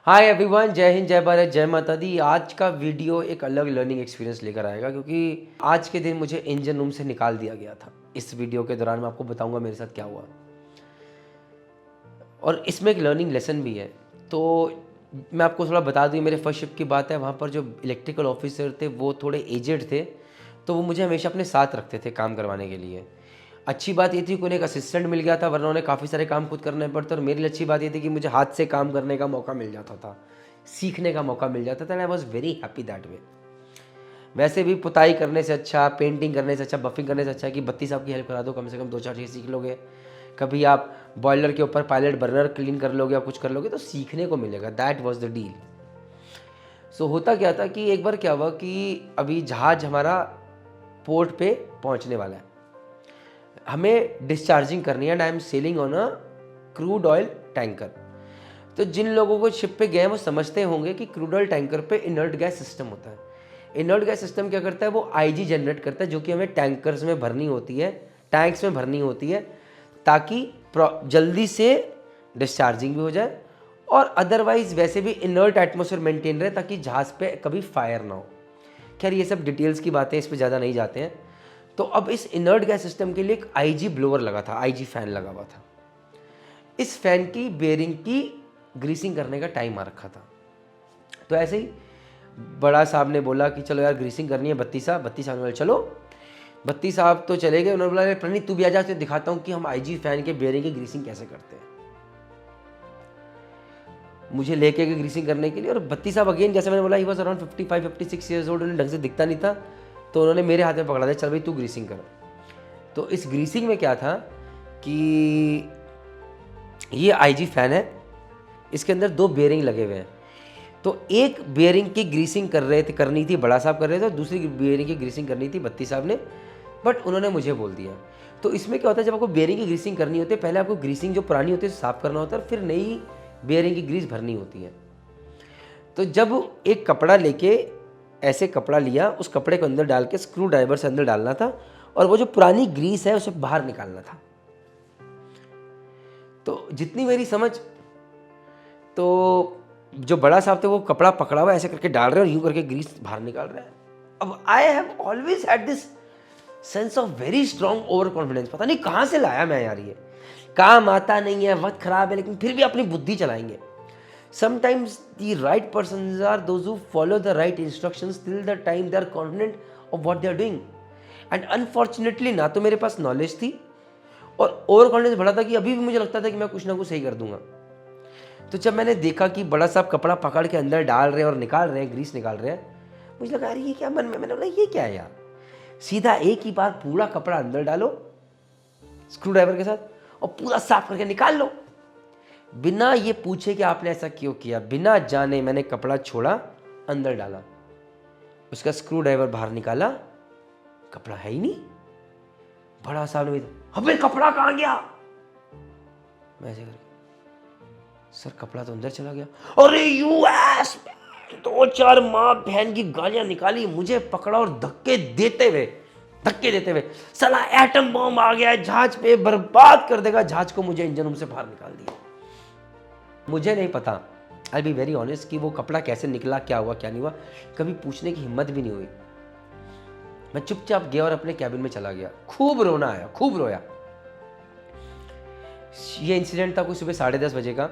Hi everyone, जय हिंद, जय भारत, जय माता दी। आज का वीडियो एक अलग लर्निंग एक्सपीरियंस लेकर आएगा क्योंकि आज के दिन मुझे इंजन रूम से निकाल दिया गया था। इस वीडियो के दौरान मैं आपको बताऊंगा मेरे साथ क्या हुआ और इसमें एक लर्निंग लेसन भी है। तो मैं आपको थोड़ा बता दूँ, मेरे फर्स्ट शिफ्ट की बात है। वहाँ पर जो इलेक्ट्रिकल ऑफिसर थे वो थोड़े एजेड थे, तो वो मुझे हमेशा अपने साथ रखते थे काम करवाने के लिए। अच्छी बात ये थी कि उन्हें एक असिस्टेंट मिल गया था, वरना उन्हें काफ़ी सारे काम खुद करने पड़ते। और मेरे लिए अच्छी बात ये थी कि मुझे हाथ से काम करने का मौका मिल जाता था, सीखने का मौका मिल जाता था। And I was very happy that way. वैसे भी पुताई करने से अच्छा, पेंटिंग करने से अच्छा, बफिंग करने से अच्छा है कि बत्ती साहब की हेल्प करा दो, कम से कम 2-4 चीज़ सीख लोगे। कभी आप बॉयलर के ऊपर पायलट बर्नर क्लीन कर लोगे या कुछ कर लोगे तो सीखने को मिलेगा। That was the deal. So होता क्या था कि एक बार क्या हुआ कि अभी जहाज हमारा पोर्ट पे पहुंचने वाला है, हमें डिस्चार्जिंग करनी है and I am selling on a crude oil tanker. तो जिन लोगों को शिप पे गए हैं वो समझते होंगे कि क्रूड ऑयल टैंकर पे इनर्ट गैस सिस्टम होता है। इनर्ट गैस सिस्टम क्या करता है, वो आईजी जनरेट करता है, जो कि हमें टैंकर्स में भरनी होती है, टैंक्स में भरनी होती है, ताकि जल्दी से डिस्चार्जिंग भी हो जाए और अदरवाइज वैसे भी इनर्ट एटमोसफेयर मेंटेन रहे ताकि जहाज़ पे कभी फायर ना हो। खैर ये सब डिटेल्स की बातें, इस पर ज़्यादा नहीं जाते हैं। तो अब इस इनर्ट गैस सिस्टम के लिए एक आईजी ब्लोअर लगा था, आईजी फैन लगा हुआ था। इस फैन की बेरिंग की ग्रीसिंग करने का टाइम आ रखा था। तो ऐसे ही बड़ा साहब ने बोला कि चलो यार ग्रीसिंग करनी है, बत्ती साहब ने बोला चलो। बत्ती साहब तो चले गए, उन्होंने बोला प्रणीत तू भी आ जा, तुझे दिखाता हूँ कि हम आईजी फैन के बेरिंग की ग्रीसिंग कैसे करते हैं। मुझे लेके गए ग्रीसिंग करने के लिए। और बत्ती साहब अगेन, जैसे मैंने बोला, he was around 55-56 years old, उन्हें ढंग से दिखता नहीं था। तो उन्होंने मेरे हाथ में पकड़ा दिया, चल भाई तू ग्रीसिंग कर। तो इस ग्रीसिंग में क्या था कि ये आईजी फैन है, इसके अंदर 2 बेयरिंग लगे हुए हैं। तो एक बेयरिंग की ग्रीसिंग करनी थी बड़ा साहब कर रहे थे, और दूसरी बेयरिंग की ग्रीसिंग करनी थी बत्ती साहब ने, बट उन्होंने मुझे बोल दिया। तो इसमें क्या होता है, जब आपको बेयरिंग की ग्रीसिंग करनी होती है, पहले आपको ग्रीसिंग जो पुरानी होती है साफ करना होता है, फिर नई बेयरिंग की ग्रीस भरनी होती है। तो जब एक कपड़ा लेके, ऐसे कपड़ा लिया, उस कपड़े को अंदर डाल के स्क्रू ड्राइवर से अंदर डालना था और वो जो पुरानी ग्रीस है उसे बाहर निकालना था। तो जितनी मेरी समझ, तो जो बड़ा साहब थे वो कपड़ा पकड़ा हुआ ऐसे करके डाल रहे हैं और यूं करके ग्रीस बाहर निकाल रहे हैं। अब I have always had this sense of very strong over confidence. पता नहीं कहाँ से लाया मैं यार, ये काम आता नहीं है, वक्त खराब है, लेकिन फिर भी अपनी बुद्धि चलाएंगे। Sometimes the right persons are those who follow the right instructions till the time they are confident of what they are doing. And unfortunately ना तो मेरे पास नॉलेज थी और ओवर कॉन्फिडेंस बड़ा था कि अभी भी मुझे लगता था कि मैं कुछ ना कुछ सही कर दूंगा। तो जब मैंने देखा कि बड़ा साहब कपड़ा पकड़ के अंदर डाल रहे हैं और निकाल रहे हैं, ग्रीस निकाल रहे हैं, मुझे लगा अरे ये क्या, मन में मैंने बोला ये क्या है यार। सीधा एक ही बार पूरा कपड़ा अंदर डालो स्क्रू ड्राइवर के साथ और पूरा साफ करके निकाल लो। बिना ये पूछे कि आपने ऐसा क्यों किया, बिना जाने मैंने कपड़ा छोड़ा, अंदर डाला, उसका स्क्रू ड्राइवर बाहर निकाला, कपड़ा है ही नहीं। बड़ा साहब ने, हमें कपड़ा कहाँ गया? मैं ऐसे करके, सर कपड़ा तो अंदर चला गया। अरे यूएस 2-4 माँ बहन की गालियां निकाली, मुझे पकड़ा और धक्के देते हुए साला एटम बम आ गया है जहाज पे, बर्बाद कर देगा जहाज को, मुझे इंजन रूम से बाहर निकाल दिया। मुझे नहीं पता, आई बी वेरी ऑनेस्ट, कि वो कपड़ा कैसे निकला, क्या हुआ क्या नहीं हुआ, कभी पूछने की हिम्मत भी नहीं हुई। मैं चुपचाप गया और अपने कैबिन में चला गया। खूब रोना आया, खूब रोया। ये इंसिडेंट था कुछ सुबह 10:30 बजे का।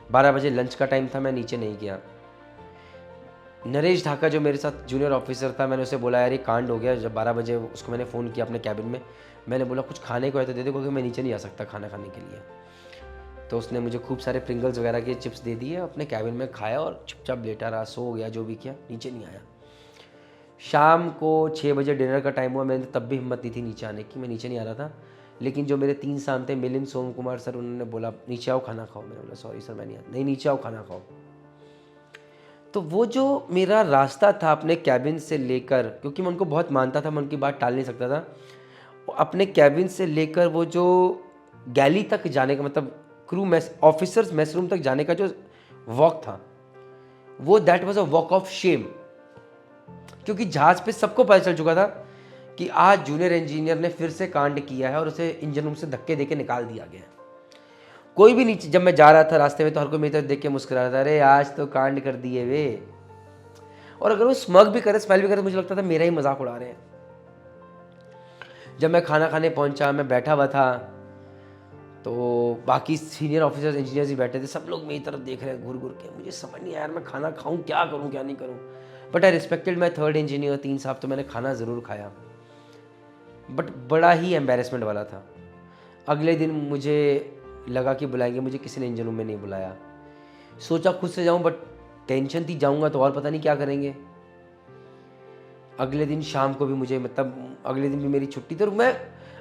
12 बजे लंच का टाइम था, मैं नीचे नहीं गया। नरेश ढाका जो मेरे साथ जूनियर ऑफिसर था, मैंने उसे बोला यार ये कांड हो गया। जब 12 बजे उसको मैंने फ़ोन किया अपने कैबिन में, मैंने बोला कुछ खाने को है तो दे दो, क्योंकि मैं नीचे नहीं आ सकता खाना खाने के लिए। तो उसने मुझे खूब सारे प्रिंगल्स वगैरह के चिप्स दे दिए, अपने कैबिन में खाया और चुपचाप लेटा रहा, सो गया, जो भी किया, नीचे नहीं आया। शाम को 6 बजे डिनर का टाइम हुआ, मैंने तब भी हिम्मत नहीं थी नीचे आने की, मैं नीचे नहीं आ रहा था। लेकिन जो मेरे 3 साम थे, मिलिंद, सोम कुमार सर, उन्होंने बोला नीचे आओ खाना खाओ। मैंने बोला सॉरी सर मैं नहीं नीचे आओ खाना खाओ। तो वो जो मेरा रास्ता था अपने कैबिन से लेकर, क्योंकि मैं उनको बहुत मानता था, मैं उनकी बात टाल नहीं सकता था, अपने कैबिन से लेकर वो जो गैली तक जाने का, मतलब crew mess, officers mess room तक जाने का जो वॉक था, वो that was a walk of shame. क्योंकि जहाज पे सबको पता चल चुका था कि आज जूनियर इंजीनियर ने फिर से कांड किया है और उसे इंजन रूम से धक्के देके निकाल दिया गया है। कोई भी नीचे, जब मैं जा रहा था रास्ते में तो हर कोई मेरी तरफ देख के मुस्कुरा रहा था, अरे आज तो कांड कर दिए वे। और अगर वो स्मग भी करे, स्मेल भी करे, मुझे लगता था मेरा ही मजाक उड़ा रहे हैं। जब मैं खाना खाने पहुंचा, मैं बैठा हुआ था, तो बाकी सीनियर ऑफिसर्स, इंजीनियर्स भी बैठे थे, सब लोग मेरी तरफ देख रहे हैं घूर घूर के। मुझे समझ नहीं आया यार मैं खाना खाऊं, क्या करूं क्या नहीं करूं। But I respected my third engineer, 3 साहब, तो मैंने खाना ज़रूर खाया। बट बड़ा ही एम्बेरसमेंट वाला था। अगले दिन मुझे लगा कि बुलाएंगे, मुझे किसी ने इंजन रूम में नहीं बुलाया। सोचा खुद से जाऊं, बट टेंशन थी, जाऊंगा तो और पता नहीं क्या करेंगे। अगले दिन शाम को भी मुझे, मतलब अगले दिन भी मेरी छुट्टी थी और मैं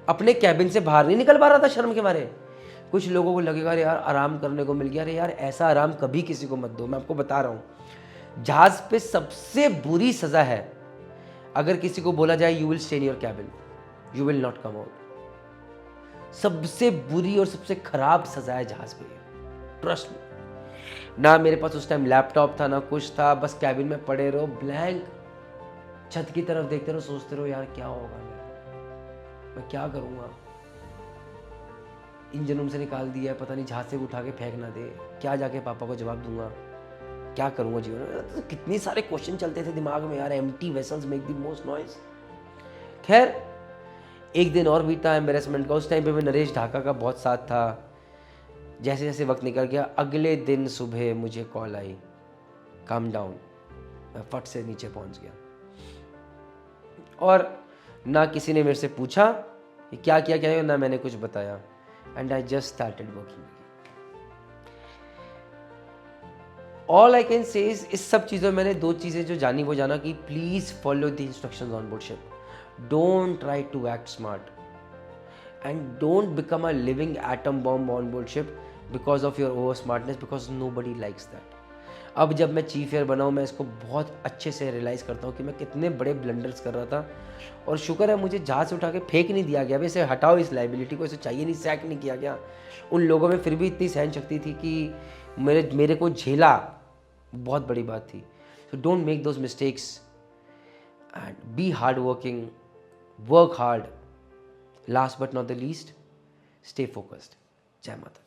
अपने कैबिन से बाहर नहीं निकल पा रहा था शर्म के मारे। कुछ लोगों को लगेगा अरे यार आराम करने को मिल गया, अरे यार ऐसा आराम कभी किसी को मत दो। मैं आपको बता रहा हूँ, जहाज पे सबसे बुरी सज़ा है अगर किसी को बोला जाए you will stay in your cabin, you will not come out. सबसे बुरी और सबसे खराब सज़ा है जहाज पे, ट्रस्ट में। ना मेरे पास उस टाइम लैपटॉप था, ना कुछ था, बस कैबिन में पड़े रहो, ब्लैंक, छत की तरफ देखते रहो, सोचते रहो यार क्या होगा, मैं क्या करूँगा। इंजन रूम से निकाल दिया, पता नहीं जहाज से उठा के फेंक ना दे, क्या जाके पापा को जवाब दूंगा, क्या करूँगा जीवन में। तो कितने सारे क्वेश्चन चलते थे दिमाग में यार, empty vessels make the most noise. खैर एक दिन और बीता एम्बेरसमेंट का। उस टाइम पे मैं नरेश ढाका का बहुत साथ था। जैसे जैसे वक्त निकल गया, अगले दिन सुबह मुझे कॉल आई, काम डाउन। मैं फट से नीचे पहुंच गया और ना किसी ने मेरे से पूछा कि क्या किया क्या, ना मैंने कुछ बताया। And I just started working. All I can say is, इस सब चीज़ों में मैंने 2 चीज़ें जो जानी वो जाना कि please follow the instructions on board ship, don't try to act smart and don't become a living atom bomb on board ship because of your over smartness, because nobody likes that. अब जब मैं chief air बना हूँ, मैं इसको बहुत अच्छे से रियलाइज़ करता हूँ कि मैं कितने बड़े ब्लंडर्स कर रहा था। और शुक्र है मुझे जहाज से उठा के फेंक नहीं दिया गया, इसे हटाओ, इस लाइबिलिटी को, इसे चाहिए नहीं, सैक नहीं किया गया। उन लोगों में फिर भी इतनी सहन शक्ति थी कि मेरे को झेला, बहुत बड़ी बात थी। So don't make those mistakes and be hard working, work hard, last but not the least, stay focused. जय माता।